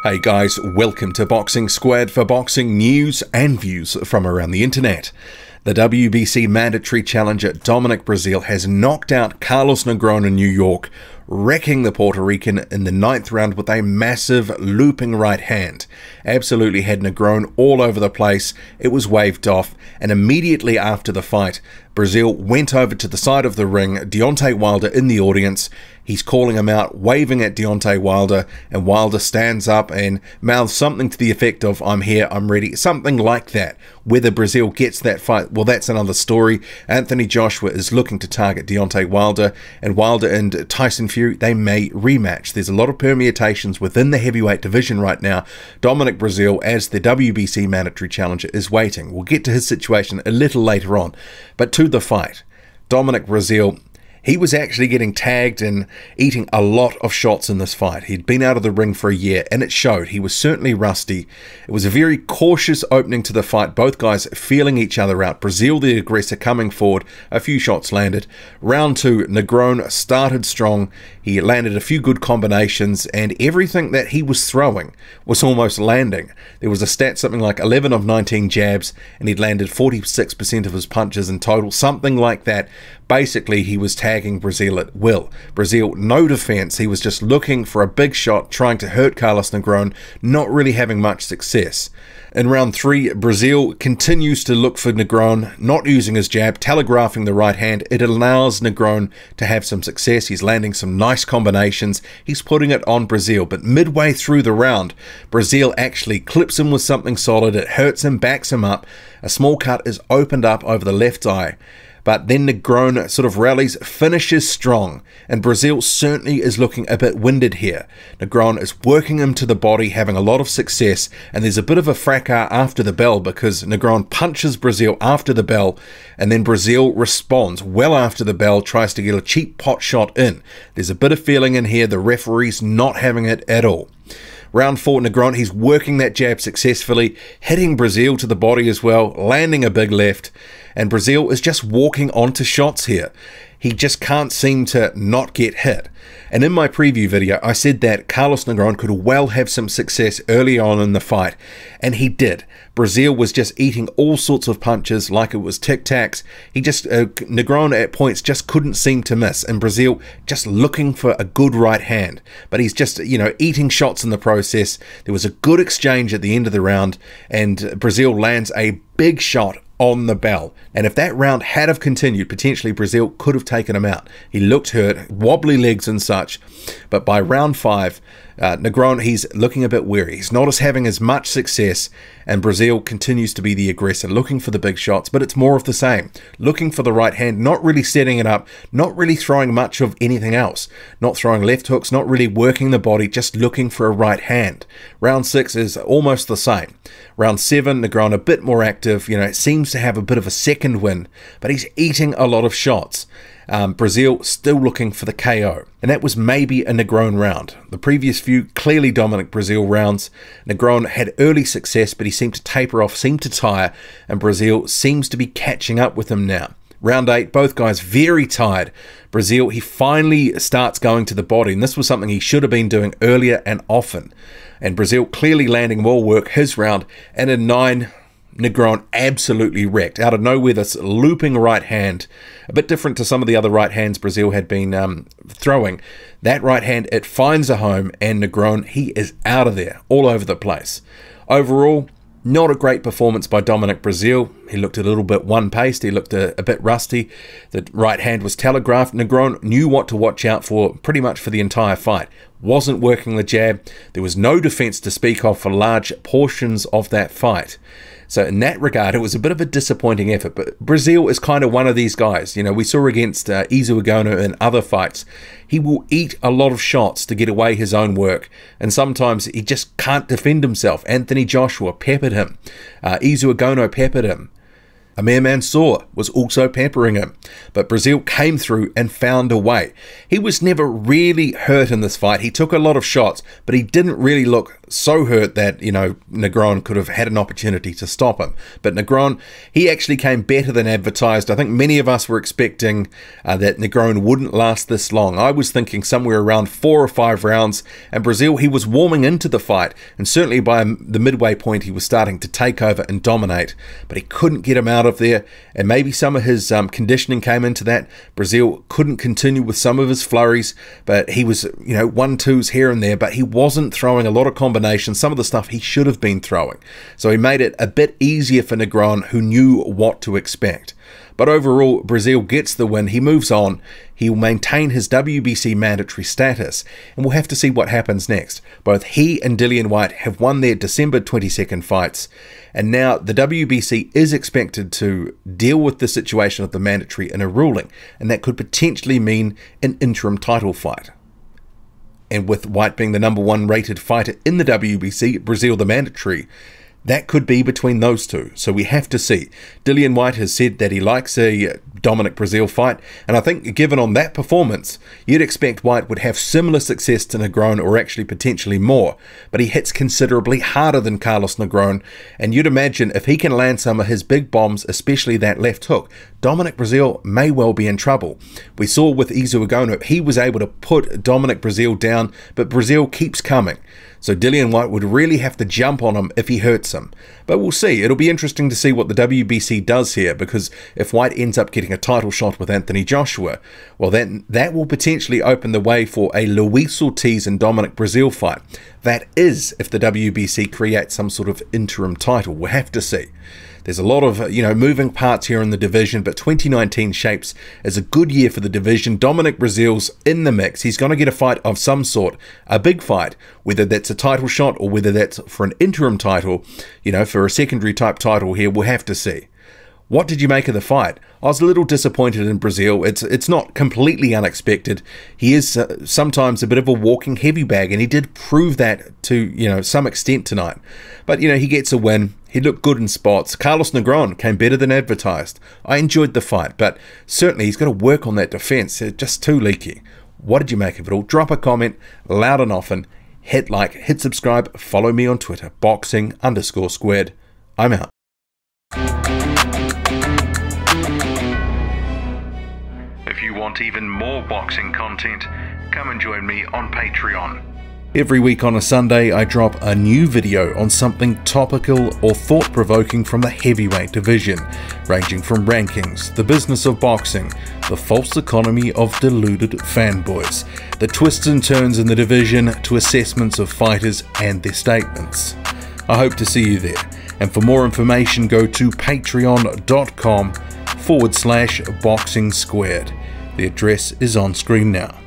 Hey guys, welcome to Boxing Squad for boxing news and views from around the internet. The WBC mandatory challenger Dominic Breazeale has knocked out Carlos Negron in New York, wrecking the Puerto Rican in the 9th round with a massive looping right hand. Absolutely had Negron all over the place. It was waved off, and immediately after the fight, Breazeale went over to the side of the ring, Deontay Wilder in the audience. He's calling him out, waving at Deontay Wilder, and Wilder stands up and mouths something to the effect of, "I'm here, I'm ready," something like that. Whether Breazeale gets that fight, well, that's another story. Anthony Joshua is looking to target Deontay Wilder, and Wilder and Tyson Fury, they may rematch. There's a lot of permutations within the heavyweight division right now. Dominic Breazeale, as the WBC mandatory challenger, is waiting. We'll get to his situation a little later on. But to the fight, Dominic Breazeale, he was actually getting tagged and eating a lot of shots in this fight. He'd been out of the ring for a year, and it showed. He was certainly rusty. It was a very cautious opening to the fight, both guys feeling each other out. Breazeale, the aggressor, coming forward. A few shots landed. Round 2, Negron started strong. He landed a few good combinations, and everything that he was throwing was almost landing. There was a stat, something like 11 of 19 jabs, and he'd landed 46% of his punches in total, something like that. Basically, he was tagging Breazeale at will. Breazeale, no defense. He was just looking for a big shot, trying to hurt Carlos Negron, not really having much success. In round 3, Breazeale continues to look for Negron, not using his jab, telegraphing the right hand. It allows Negron to have some success. He's landing some nice combinations. He's putting it on Breazeale, but midway through the round, Breazeale actually clips him with something solid. It hurts him, backs him up. A small cut is opened up over the left eye. But then Negron sort of rallies, finishes strong, and Breazeale certainly is looking a bit winded here. Negron is working him to the body, having a lot of success, and there's a bit of a fracas after the bell because Negron punches Breazeale after the bell, and then Breazeale responds well after the bell, tries to get a cheap pot shot in. There's a bit of feeling in here, the referee's not having it at all. Round 4, Negron, he's working that jab successfully, hitting Breazeale to the body as well, landing a big left, and Breazeale is just walking onto shots here. He just can't seem to not get hit. And in my preview video, I said that Carlos Negron could well have some success early on in the fight, and he did. Breazeale was just eating all sorts of punches like it was tic-tacs. He just, Negron at points just couldn't seem to miss, and Breazeale just looking for a good right hand. But he's just, eating shots in the process. There was a good exchange at the end of the round, and Breazeale lands a big shot on the bell, and if that round had have continued, potentially Breazeale could have taken him out. He looked hurt, wobbly legs and such, but by round 5, Negron, he's looking a bit weary. He's not having as much success, and Breazeale continues to be the aggressor, looking for the big shots, but it's more of the same. Looking for the right hand, not really setting it up, not really throwing much of anything else. Not throwing left hooks, not really working the body, just looking for a right hand. Round 6 is almost the same. Round 7, Negron a bit more active, seems to have a bit of a second win, but he's eating a lot of shots. Breazeale still looking for the KO, and that was maybe a Negron round. The previous few clearly Dominic Breazeale rounds. Negron had early success, but he seemed to taper off, seemed to tire, and Breazeale seems to be catching up with him now. Round 8, both guys very tired. Breazeale, he finally starts going to the body, and this was something he should have been doing earlier and often. And Breazeale clearly landing more work his round, and in 9, Negron absolutely wrecked. Out of nowhere, this looping right hand, a bit different to some of the other right hands Breazeale had been throwing. That right hand, it finds a home, and Negron, he is out of there, all over the place. Overall, not a great performance by Dominic Breazeale. He looked a little bit one-paced. He looked a bit rusty. The right hand was telegraphed. Negron knew what to watch out for pretty much for the entire fight. Wasn't working the jab. There was no defense to speak of for large portions of that fight. So in that regard, it was a bit of a disappointing effort. But Breazeale is kind of one of these guys. We saw against Izuagono in other fights. He will eat a lot of shots to get away his own work. And sometimes he just can't defend himself. Anthony Joshua peppered him. Izuagono peppered him. Amir Mansour was also peppering him, but Breazeale came through and found a way. He was never really hurt in this fight. He took a lot of shots, but he didn't really look so hurt that, you know, Negron could have had an opportunity to stop him. But Negron, he actually came better than advertised. I think many of us were expecting that Negron wouldn't last this long. I was thinking somewhere around 4 or 5 rounds, and Breazeale, he was warming into the fight, and certainly by the midway point he was starting to take over and dominate, but he couldn't get him out of there, and maybe some of his conditioning came into that. Breazeale couldn't continue with some of his flurries, but he was, you know, 1-2s here and there, but he wasn't throwing a lot of combinations, some of the stuff he should have been throwing. So he made it a bit easier for Negron, who knew what to expect. But overall, Breazeale gets the win. He moves on. He will maintain his WBC mandatory status, and we'll have to see what happens next. Both he and Dillian Whyte have won their December 22nd fights, and now the WBC is expected to deal with the situation of the mandatory in a ruling, and that could potentially mean an interim title fight. And with Whyte being the #1 rated fighter in the WBC, Breazeale the mandatory, that could be between those two, so we have to see. Dillian Whyte has said that he likes a Dominic Breazeale fight, and I think given on that performance, you'd expect Whyte would have similar success to Negron, or actually potentially more, but he hits considerably harder than Carlos Negron, and you'd imagine if he can land some of his big bombs, especially that left hook, Dominic Breazeale may well be in trouble. We saw with Izu Agono, he was able to put Dominic Breazeale down, but Breazeale keeps coming. So Dillian Whyte would really have to jump on him if he hurts him. But we'll see. It'll be interesting to see what the WBC does here, because if Whyte ends up getting a title shot with Anthony Joshua, well, then that will potentially open the way for a Luis Ortiz and Dominic Breazeale fight. That is, if the WBC creates some sort of interim title. We'll have to see. There's a lot of, you know, moving parts here in the division, but 2019 shapes as a good year for the division. Dominic Breazeale's in the mix. He's going to get a fight of some sort, a big fight, whether that's a title shot or whether that's for an interim title, you know, for a secondary type title here. We'll have to see. What did you make of the fight? I was a little disappointed in Breazeale. It's not completely unexpected. He is sometimes a bit of a walking heavy bag, and he did prove that to, you know, some extent tonight. But, you know, he gets a win. He looked good in spots. Carlos Negron came better than advertised. I enjoyed the fight, but certainly he's got to work on that defense. It's just too leaky. What did you make of it all? Drop a comment, loud and often. Hit like, hit subscribe, follow me on Twitter, boxing_squared. I'm out. If you want even more boxing content, come and join me on Patreon. Every week on a Sunday, I drop a new video on something topical or thought-provoking from the heavyweight division, ranging from rankings, the business of boxing, the false economy of deluded fanboys, the twists and turns in the division, to assessments of fighters and their statements. I hope to see you there, and for more information go to patreon.com/boxing squared. The address is on screen now.